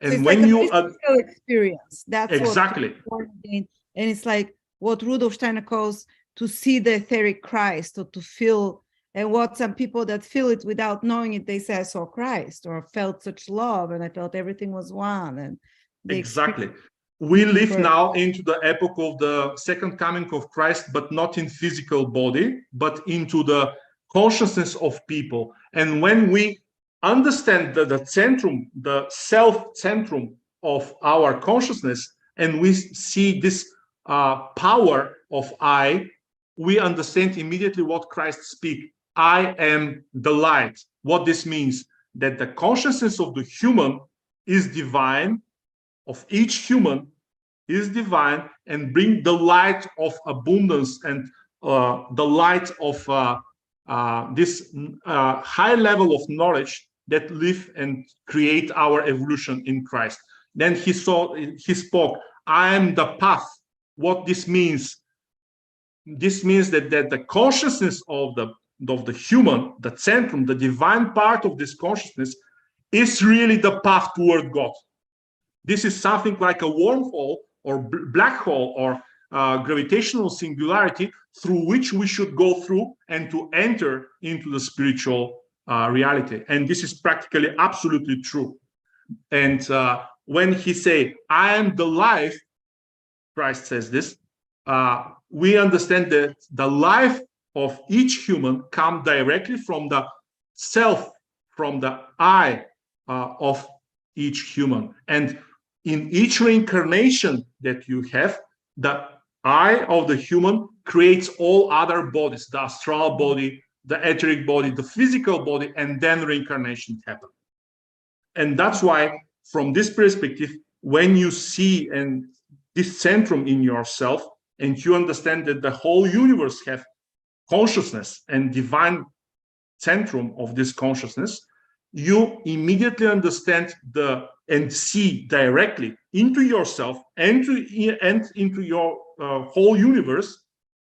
And it's when like a you mystical experience. That's exactly. what, and it's like what Rudolf Steiner calls to see the etheric Christ, or to feel, and what some people that feel it without knowing it, they say, I saw Christ, or felt such love, and I felt everything was one. And they exactly. We deep live now into the epoch of the second coming of Christ, but not in physical body, but into the consciousness of people. And when we understand the centrum, the self-centrum of our consciousness, and we see this power of I, we understand immediately what Christ speaks. I am the light. What this means, that the consciousness of the human is divine, of each human is divine, and bring the light of abundance and the light of this high level of knowledge that live and create our evolution in Christ. Then he spoke, I am the path. What this means that the consciousness of the human, the centrum, the divine part of this consciousness, is really the path toward God. This is something like a wormhole or black hole or gravitational singularity through which we should go through and to enter into the spiritual reality. And this is practically absolutely true. And when he say, I am the life, Christ says this, we understand that the life of each human comes directly from the self, from the I of each human. And in each reincarnation that you have, the I of the human creates all other bodies, the astral body, the etheric body, the physical body, and then reincarnation happens. And that's why, from this perspective, when you see and this centrum in yourself, and you understand that the whole universe have consciousness and divine centrum of this consciousness, you immediately understand and see directly into yourself and into your whole universe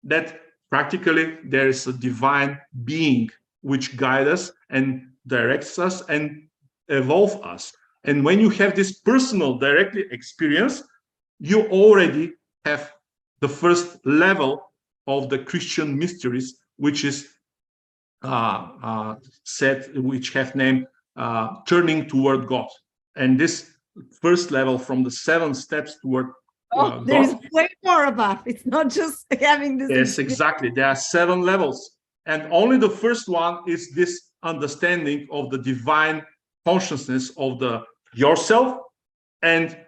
that practically there is a divine being which guides us and directs us and evolve us. And when you have this personal directly experience, you already have the first level of the Christian mysteries, which is which have named turning toward God. And this first level from the 7 steps toward there's God, way more above. It's not just having this. Yes, exactly. There are 7 levels. And only the first one is this understanding of the divine consciousness of yourself and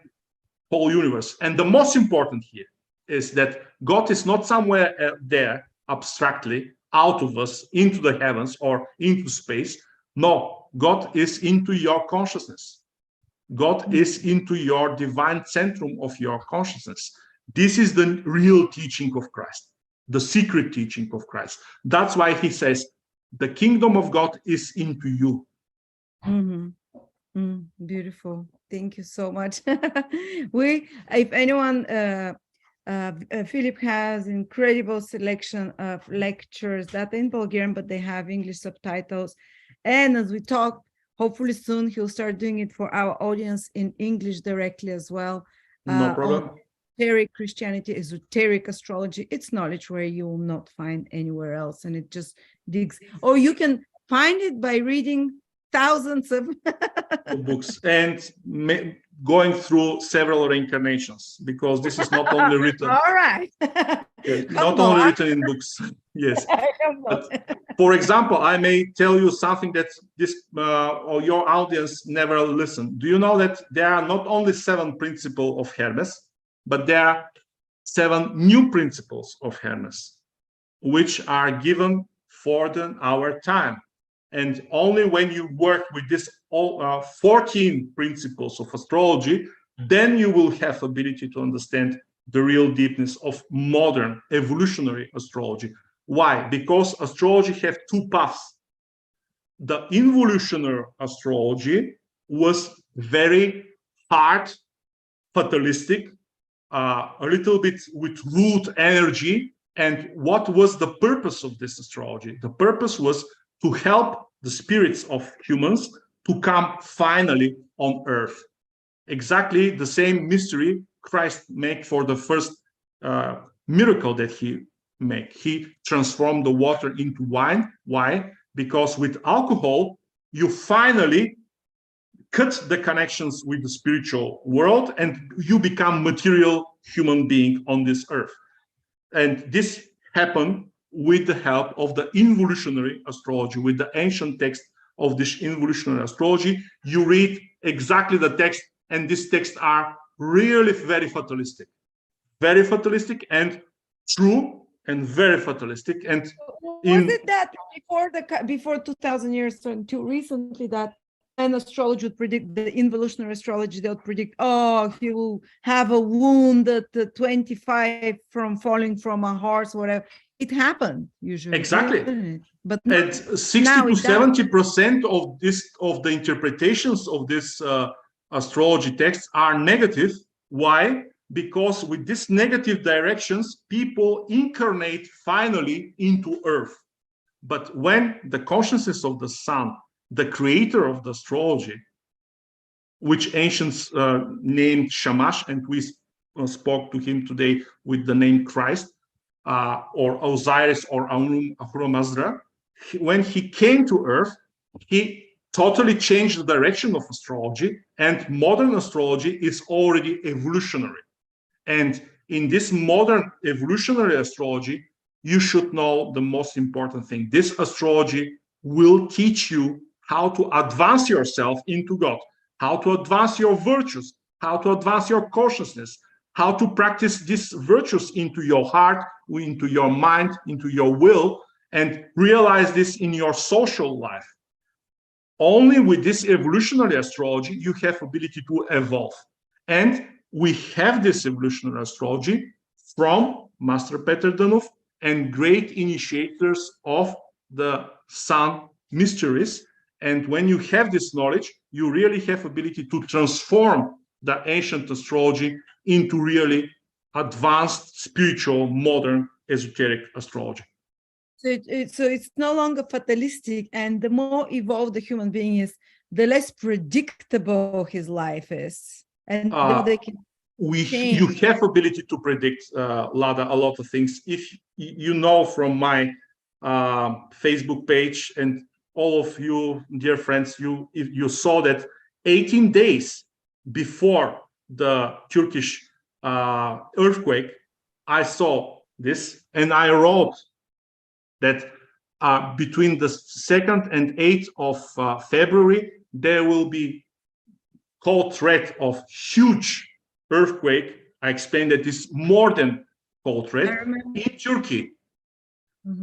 whole universe. And the most important here is that God is not somewhere there abstractly out of us into the heavens or into space. No, God is into your consciousness. God is into your divine centrum of your consciousness. This is the real teaching of Christ, the secret teaching of Christ. That's why he says, the kingdom of God is into you. Beautiful. Thank you so much. If anyone, Philip has incredible selection of lectures that are in Bulgarian, but they have English subtitles. And as we talk, hopefully soon he'll start doing it for our audience in English directly as well. No problem. Esoteric Christianity, esoteric astrology, it's knowledge where you will not find anywhere else. And it just digs, or you can find it by reading thousands of books and going through several reincarnations, because this is not only written. All right. Not only written in books. Yes. But, for example, I may tell you something that this or your audience never listened. Do you know that there are not only 7 principles of Hermes, but there are 7 new principles of Hermes, which are given for our time. And only when you work with this 14 principles of astrology, then you will have ability to understand the real deepness of modern evolutionary astrology. Why? Because astrology have two paths. The involutionary astrology was very hard, fatalistic, a little bit with root energy. And what was the purpose of this astrology? The purpose was to help the spirits of humans to come finally on earth. Exactly the same mystery Christ made for the first miracle that he made. He transformed the water into wine. Why? Because with alcohol, you finally cut the connections with the spiritual world and you become material human being on this earth. And this happened with the help of the involutionary astrology, with the ancient text of this involutionary astrology. You read exactly the text, and these texts are really very fatalistic and true and very fatalistic. And was it that before 2000 years until recently that an astrologer would predict, the involutionary astrology, they would predict, oh, he will have a wound at 25 from falling from a horse, whatever. It happened usually. Exactly. But and 60 to 70% of the interpretations of this astrology texts are negative. Why? Because with these negative directions, people incarnate finally into Earth. But when the consciousness of the sun, the creator of the astrology, which ancients named Shamash, and we spoke to him today with the name Christ, or Osiris or Ahura Mazda, when he came to Earth, he totally changed the direction of astrology, and modern astrology is already evolutionary. And in this modern evolutionary astrology, you should know the most important thing. This astrology will teach you how to advance yourself into God, how to advance your virtues, how to advance your consciousness, how to practice these virtues into your heart, into your mind, into your will, and realize this in your social life. Only with this evolutionary astrology, you have ability to evolve. And we have this evolutionary astrology from Master Peter Danuf and great initiators of the sun mysteries. And when you have this knowledge, you really have ability to transform the ancient astrology into really advanced, spiritual, modern, esoteric astrology. So it's no longer fatalistic, and the more evolved the human being is, the less predictable his life is, and the more they can change. You have ability to predict, Lada, a lot of things. If you know from my Facebook page, and all of you, dear friends, you saw that 18 days before the Turkish earthquake, I saw this, and I wrote that between the 2nd and 8th of February, there will be cold threat of huge earthquake. I explained that this more than cold threat in Turkey.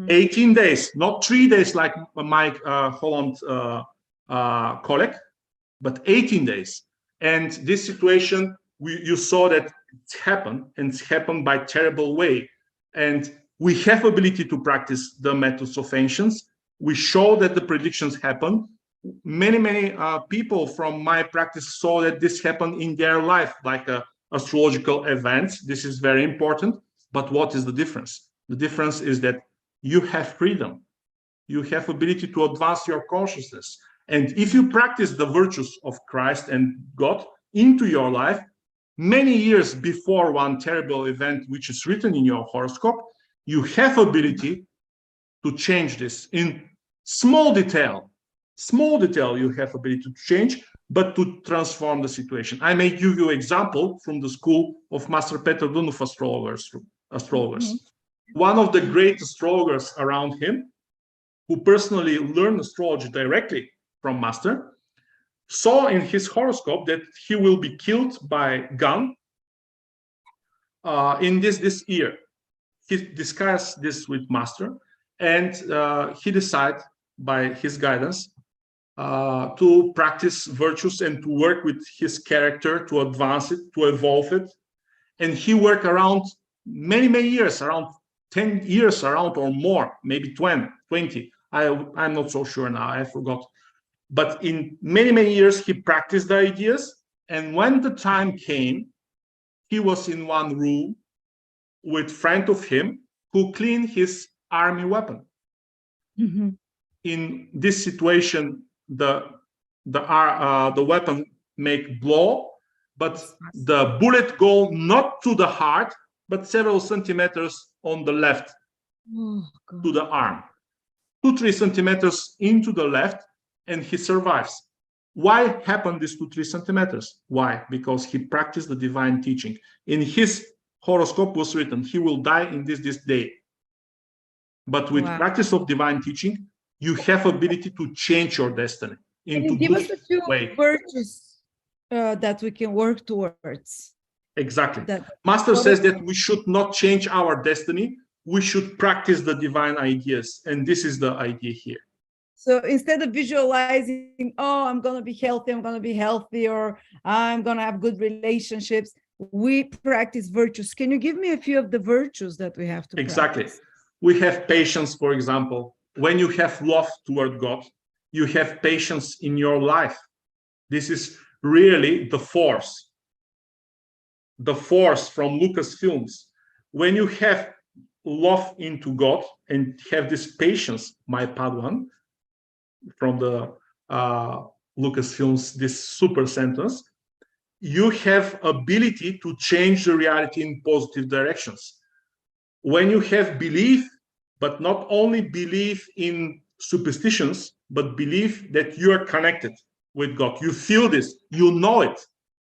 18 days, not 3 days like Mike Holland colleague, but 18 days. And this situation, you saw that it happened, and it happened by terrible way. And we have ability to practice the methods of ancients. We show that the predictions happen. Many people from my practice saw that this happened in their life, like astrological events. This is very important. But what is the difference? The difference is that you have freedom. You have ability to advance your consciousness. And if you practice the virtues of Christ and God into your life, many years before one terrible event which is written in your horoscope, you have ability to change this in small detail. Small detail you have ability to change, but to transform the situation. I may give you an example from the school of Master Peter Dunuf astrologers. One of the great astrologers around him, who personally learned astrology directly from Master, saw in his horoscope that he will be killed by gun in this year. He discussed this with Master, and he decided by his guidance to practice virtues and to work with his character, to advance it, to evolve it. And he worked around many years, around 10 years around or more, maybe 20. I'm not so sure now, I forgot. But in many years, he practiced the ideas. And when the time came, he was in one room with a friend of him who cleaned his army weapon. Mm-hmm. In this situation, the weapon make blow, but the bullet go not to the heart, but several centimeters on the left to the arm, 2-3 centimeters into the left, and he survives. Why happened this 2-3 centimeters? Why? Because he practiced the divine teaching. In his horoscope was written, he will die in this day. But with practice of divine teaching, you have ability to change your destiny into give us a few way. virtues that we can work towards. Exactly. Master says that we should not change our destiny. We should practice the divine ideas. And this is the idea here. So instead of visualizing, oh, I'm going to be healthy, or I'm going to have good relationships, we practice virtues. Can you give me a few of the virtues that we have to practice? We have patience, for example. When you have love toward God, you have patience in your life. This is really the force from Lucasfilms. When you have love into God and have this patience, my Padawan, from the Lucasfilms, this super sentence, you have ability to change the reality in positive directions. When you have belief, but not only belief in superstitions, but belief that you are connected with God. You feel this, you know it.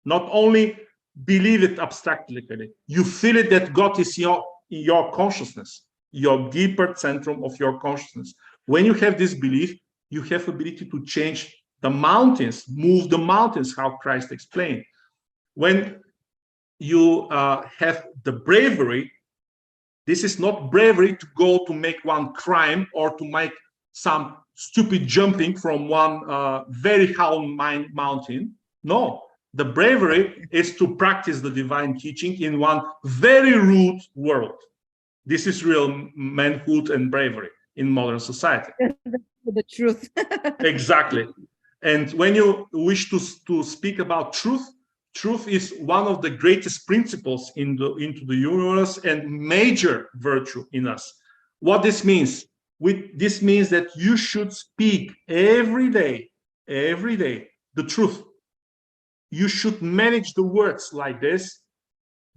Not only believe it abstractly, you feel it that God is your consciousness, your deeper centrum of your consciousness. When you have this belief, you have ability to change the mountains, move the mountains, how Christ explained. When you have the bravery, this is not bravery to go to make one crime or to make some stupid jumping from one very high mountain. No, the bravery is to practice the divine teaching in one very rude world. This is real manhood and bravery in modern society. The truth. Exactly. And when you wish to speak about truth, truth is one of the greatest principles into the universe and major virtue in us. What this means? This means that you should speak every day, the truth. You should manage the words like this,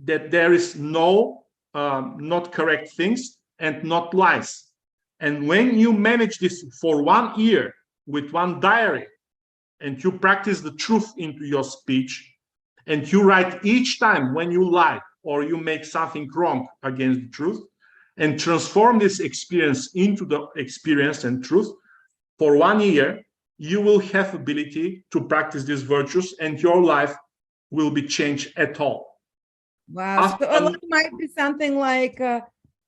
that there is no not correct things and not lies. And when you manage this for 1 year with one diary, and you practice the truth into your speech, and you write each time when you lie or you make something wrong against the truth, and transform this experience into the experience and truth, for 1 year, you will have ability to practice these virtues and your life will be changed at all. Wow. So a lot might be something like,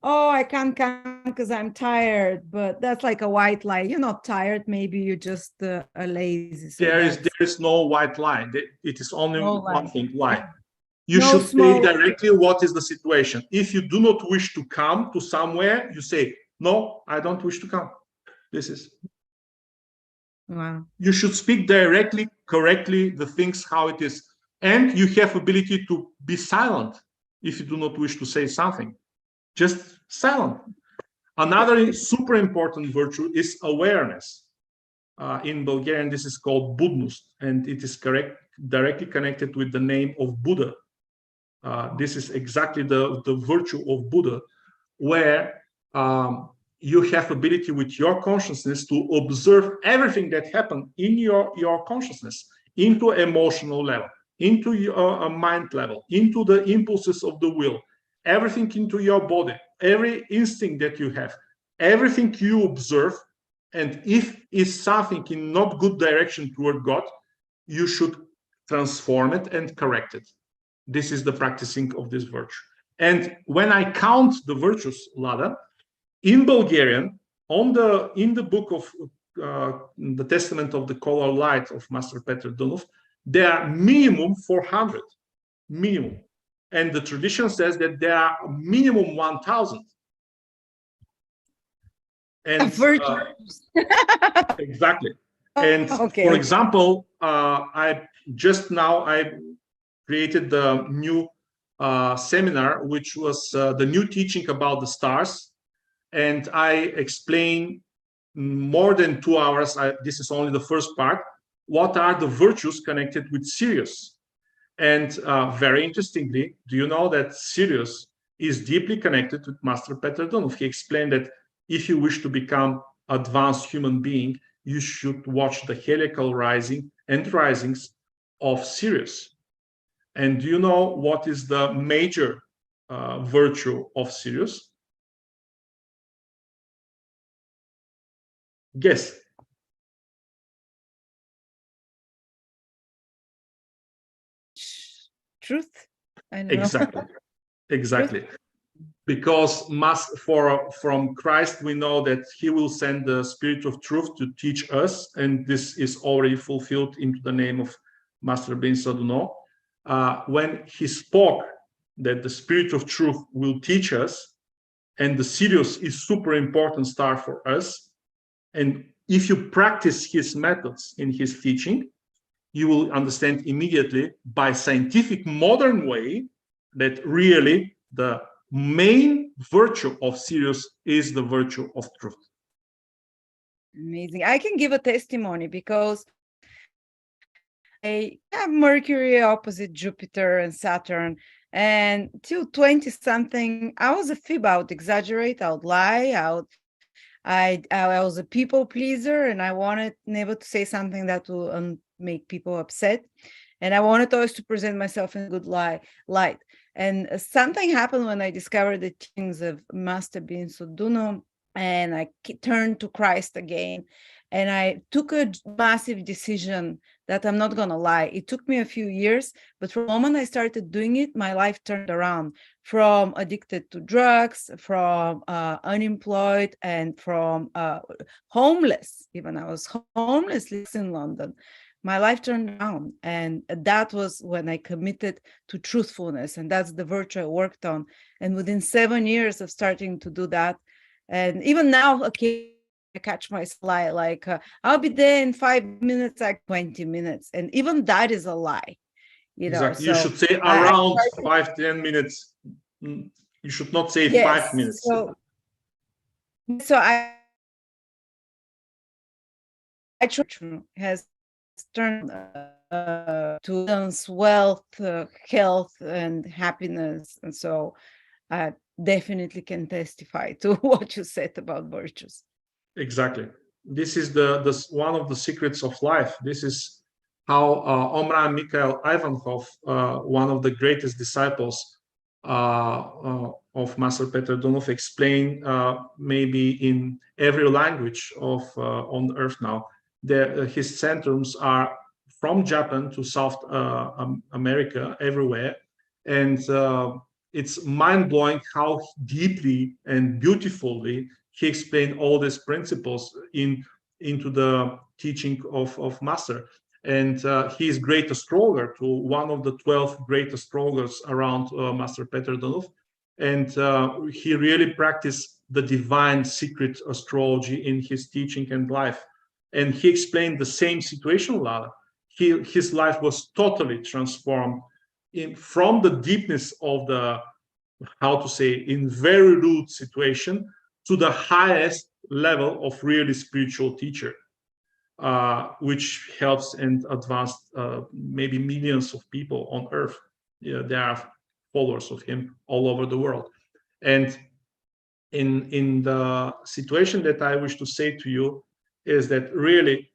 oh, I can't come because I'm tired, but that's like a white lie. You're not tired. Maybe you're just a lazy. So there is no white lie. It is only one thing, lie. You should say directly what is the situation. If you do not wish to come to somewhere, you say, no, I don't wish to come. This is. Wow. You should speak directly, correctly, the things how it is. And you have ability to be silent if you do not wish to say something. Just silent. Another super important virtue is awareness. In Bulgarian, this is called budnost, and it is directly connected with the name of Buddha. This is exactly the virtue of Buddha, where you have ability with your consciousness to observe everything that happened in your consciousness, into emotional level, into your mind level, into the impulses of the will, everything into your body, every instinct that you have, everything you observe. And if is something in not good direction toward God, you should transform it and correct it. This is the practicing of this virtue. And when I count the virtues, Lada, in Bulgarian, in the book of the testament of the color light of Master Peter Dunov, there are minimum 400, minimum. And the tradition says that there are minimum 1,000. And exactly. And Okay. for example, I created the new seminar, which was the new teaching about the stars. And I explain more than 2 hours. This is only the first part. What are the virtues connected with Sirius? And very interestingly, do you know that Sirius is deeply connected with Master Peter Dunov? He explained that if you wish to become advanced human being, you should watch the heliacal rising and risings of Sirius. And do you know what is the major virtue of Sirius? Guess. Truth. I don't Exactly. know. Exactly. Truth? Because from Christ we know that he will send the Spirit of Truth to teach us, and this is already fulfilled into the name of Master Ben Saduno. When he spoke that the Spirit of Truth will teach us, and the Sirius is super important star for us, and if you practice his methods in his teaching, you will understand immediately by scientific modern way that really the main virtue of Sirius is the virtue of truth. Amazing. I can give a testimony because I have Mercury opposite Jupiter and Saturn. And till 20 something, I was a fib. I would exaggerate, I would lie, I was a people pleaser, and I wanted never to say something that will make people upset. And I wanted always to present myself in a good light. And something happened when I discovered the teachings of Master Ben Soduno, and I turned to Christ again. And I took a massive decision that I'm not going to lie. It took me a few years, but from the moment I started doing it, my life turned around from addicted to drugs, from unemployed, and from homeless. Even I was homeless in London. My life turned around, and that was when I committed to truthfulness, and that's the virtue I worked on. And within 7 years of starting to do that, and even now, okay, I catch myself lie, like I'll be there in 5 minutes, like 20 minutes, and even that is a lie. Exactly. So you should say around 5-10 minutes. You should not say 5 minutes. So I has turned to wealth, health, and happiness, and so I definitely can testify to what you said about virtues. Exactly. This is the one of the secrets of life. This is how Omran Mikhail Ivanov, one of the greatest disciples of Master Peter Dunov, explained maybe in every language of on Earth now. His centrums are from Japan to South America, everywhere, and it's mind-blowing how deeply and beautifully he explained all these principles into the teaching of Master. And he is great astrologer, to one of the 12 great astrologers around Master Peter Dunov. And he really practiced the divine secret astrology in his teaching and life. And he explained the same situation, Lada. His life was totally transformed from the deepness of the, how to say, in very rude situation, to the highest level of really spiritual teacher, which helps and advanced maybe millions of people on Earth. Yeah, there are followers of him all over the world. And in the situation that I wish to say to you is that really,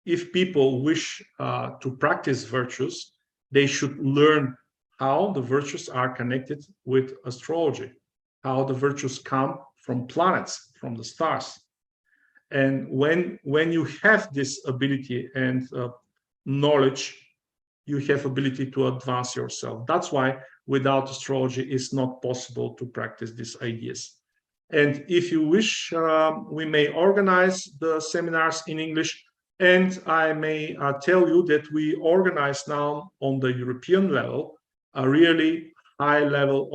if people wish to practice virtues, they should learn how the virtues are connected with astrology, how the virtues come from planets, from the stars. And when you have this ability and knowledge, you have ability to advance yourself. That's why without astrology, it's not possible to practice these ideas. And if you wish, we may organize the seminars in English. And I may tell you that we organize now on the European level a really high level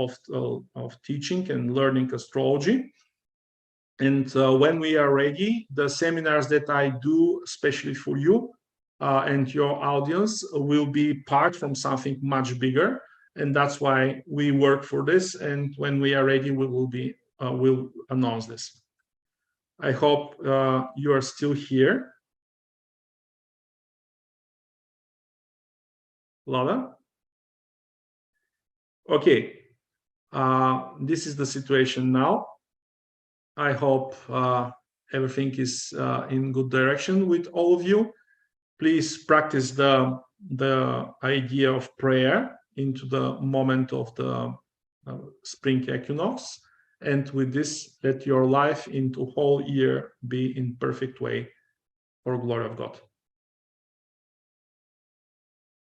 of teaching and learning astrology. And when we are ready, the seminars that I do, especially for you and your audience, will be part from something much bigger. And that's why we work for this. And when we are ready, we will be we'll announce this. I hope you are still here. Lada? Okay. This is the situation now. I hope everything is in good direction with all of you. Please practice the idea of prayer into the moment of the spring equinox. And with this, let your life into whole year be in perfect way for glory of God.